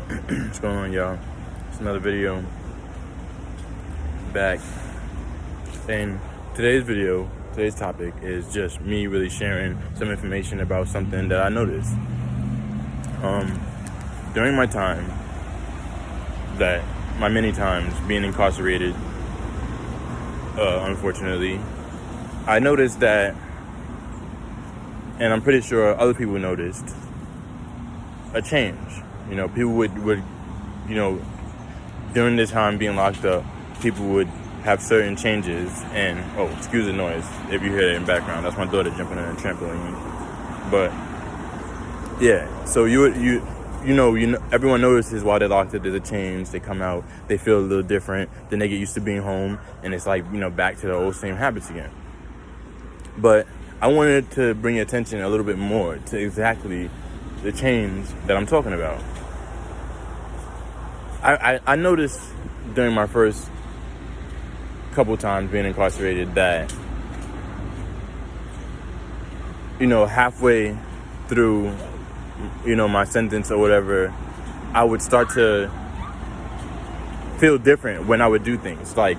What's going on, y'all? It's another video back. And today's topic is just me really sharing some information about something that I noticed. During my many times being incarcerated, unfortunately, I noticed that, and I'm pretty sure other people noticed, a change. People would during this time being locked up, people would have certain changes. And excuse the noise if you hear it in the background. That's my daughter jumping on a trampoline. But yeah, so everyone notices while they're locked up, there's a change. They come out, they feel a little different. Then they get used to being home, and it's like back to the old same habits again. But I wanted to bring your attention a little bit more to exactly the change that I'm talking about. I noticed during my first couple times being incarcerated that, halfway through, my sentence or whatever, I would start to feel different when I would do things. Like,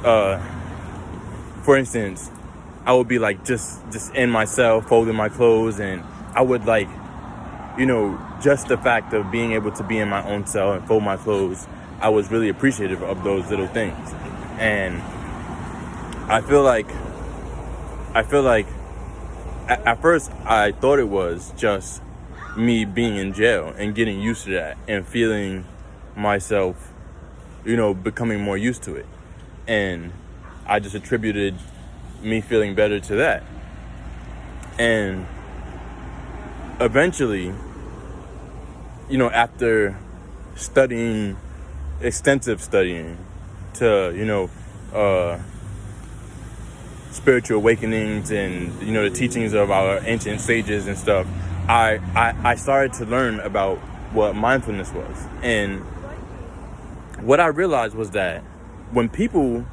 for instance, I would be like just in my cell, folding my clothes, and I would just the fact of being able to be in my own cell and fold my clothes, I was really appreciative of those little things. And I feel like at first I thought it was just me being in jail and getting used to that and feeling myself, becoming more used to it. And I just attributed me feeling better to that. And eventually, after extensive studying to, spiritual awakenings and, the teachings of our ancient sages and stuff, I started to learn about what mindfulness was. And what I realized was that when people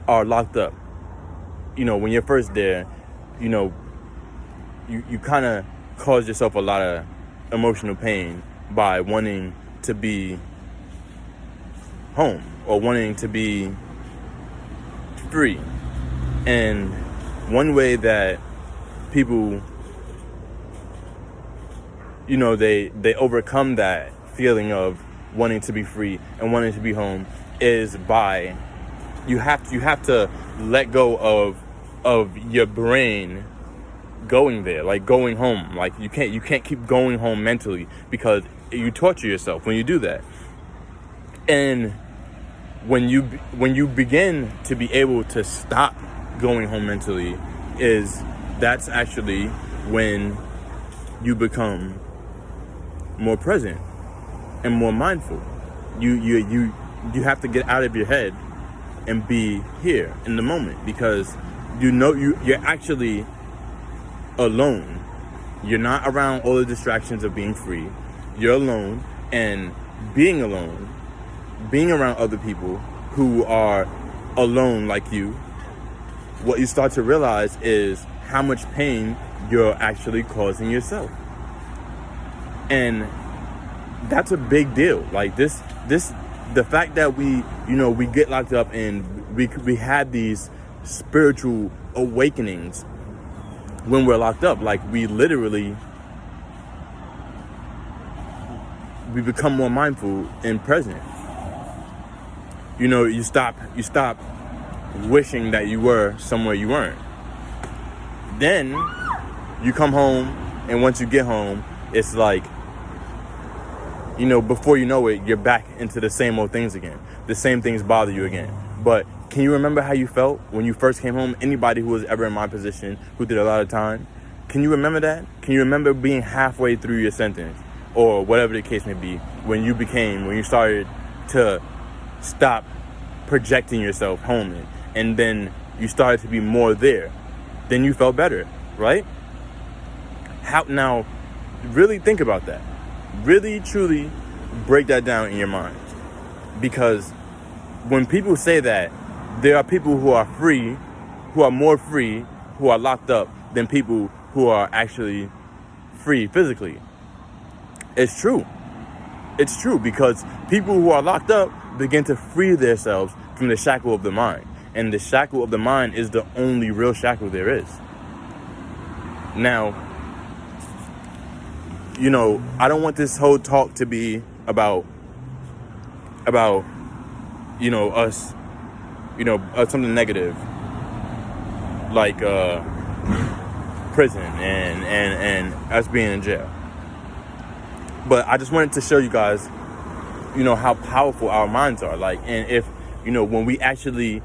are locked up, when you're first there, you kind of cause yourself a lot of emotional pain by wanting to be home or wanting to be free. And one way that people, they overcome that feeling of wanting to be free and wanting to be home is by you have to let go of your brain going there, like going home. Like you can't keep going home mentally, because you torture yourself when you do that. And when you begin to be able to stop going home mentally, that's actually when you become more present and more mindful. You have to get out of your head and be here in the moment, because you're actually alone. You're not around all the distractions of being free. You're alone, and being alone, being around other people who are alone like you, what you start to realize is how much pain you're actually causing yourself. And that's a big deal. Like the fact that we get locked up and we had these spiritual awakenings when we're locked up, like we become more mindful and present. You stop wishing that you were somewhere you weren't. Then you come home, and once you get home, it's like, before you know it, you're back into the same old things again. The same things bother you again. But can you remember how you felt when you first came home? Anybody who was ever in my position, who did a lot of time, can you remember that? Can you remember being halfway through your sentence, or whatever the case may be, when you started to stop projecting yourself home, and then you started to be more there? Then you felt better, right? Now, really think about that. Really, truly break that down in your mind. Because when people say that there are people who are free, who are more free, who are locked up than people who are actually free physically, it's true. It's true, because people who are locked up begin to free themselves from the shackle of the mind. And the shackle of the mind is the only real shackle there is. Now, I don't want this whole talk to be about us, something negative, like prison and us being in jail. But I just wanted to show you guys, how powerful our minds are. Like, and if, when we actually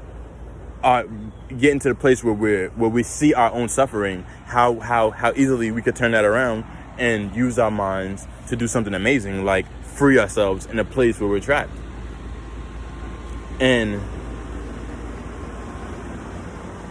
get into the place where we see our own suffering, how easily we could turn that around and use our minds to do something amazing, like free ourselves in a place where we're trapped. And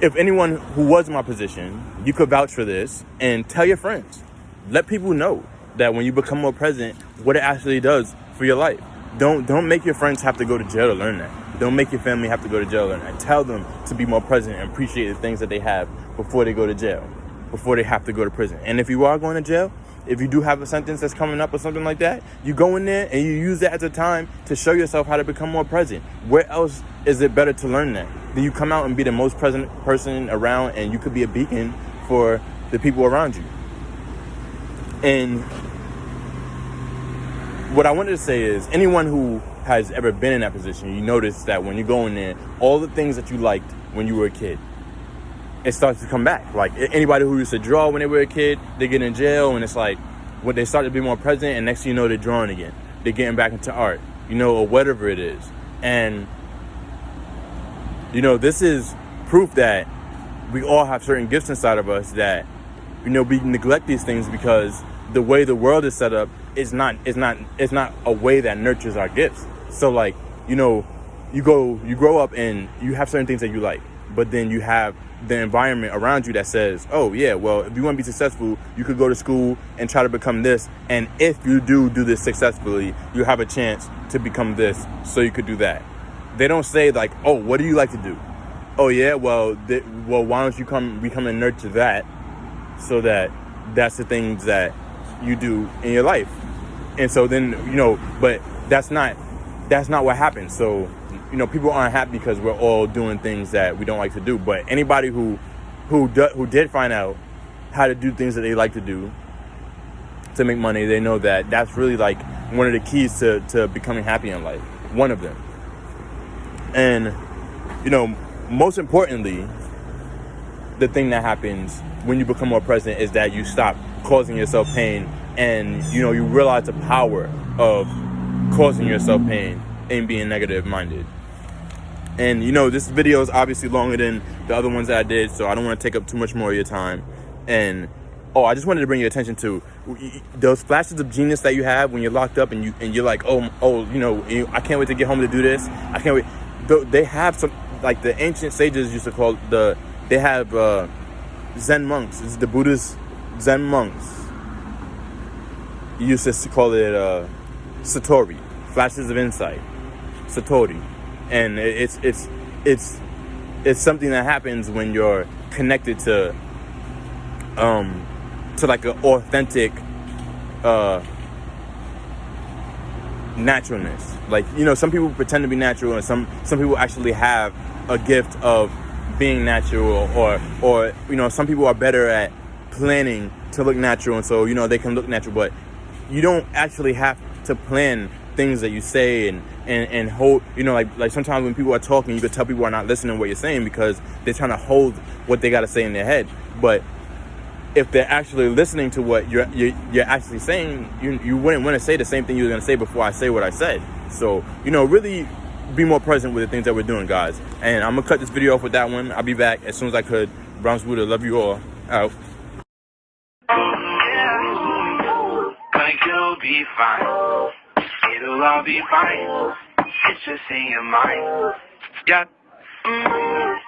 if anyone who was in my position, you could vouch for this and tell your friends. Let people know that when you become more present, what it actually does for your life. Don't make your friends have to go to jail to learn that. Don't make your family have to go to jail to learn that. Tell them to be more present and appreciate the things that they have before they go to jail, before they have to go to prison. And if you are going to jail, if you do have a sentence that's coming up or something like that, you go in there and you use that as a time to show yourself how to become more present. Where else is it better to learn that? Then you come out and be the most present person around, and you could be a beacon for the people around you. And what I wanted to say is, anyone who has ever been in that position, you notice that when you go in there, all the things that you liked when you were a kid, it starts to come back. Like, anybody who used to draw when they were a kid, they get in jail, and it's like, when they start to be more present, and next thing you know, they're drawing again. They're getting back into art, or whatever it is. And, this is proof that we all have certain gifts inside of us that, we neglect these things because the way the world is set up is not a way that nurtures our gifts. So, like, you grow up and you have certain things that you like, but then you have the environment around you that says, oh yeah, well, if you want to be successful, you could go to school and try to become this, and if you do this successfully, you have a chance to become this, so you could do that. They don't say, like, oh, what do you like to do? Oh yeah, well, why don't you come and nurture that, so that's the things that you do in your life. And so then, but that's not what happens. So, people aren't happy because we're all doing things that we don't like to do. But anybody who did find out how to do things that they like to do to make money, they know that that's really like one of the keys to becoming happy in life. One of them. And, most importantly, the thing that happens when you become more present is that you stop causing yourself pain, and, you realize the power of causing yourself pain and being negative minded. And, this video is obviously longer than the other ones that I did, so I don't want to take up too much more of your time. And, I just wanted to bring your attention to those flashes of genius that you have when you're locked up and you're like, I can't wait to get home to do this. I can't wait. They have some, like the ancient sages used to call they have Zen monks. It's the Buddhist Zen monks. You used to call it Satori, flashes of insight, Satori. And it's something that happens when you're connected to like an authentic naturalness. Like, some people pretend to be natural, and some people actually have a gift of being natural, or some people are better at planning to look natural, and so they can look natural, but you don't actually have to plan things that you say and hold, like sometimes when people are talking, you could tell people are not listening to what you're saying because they're trying to hold what they got to say in their head. But if they're actually listening to what you're actually saying, you wouldn't want to say the same thing you were going to say before I say what I said. So, really be more present with the things that we're doing, guys. And I'm going to cut this video off with that one. I'll be back as soon as I could. Bronx Buddha, love you all. Out. Like you'll be fine. It'll all be fine. It's just in your mind. Yeah. Mm.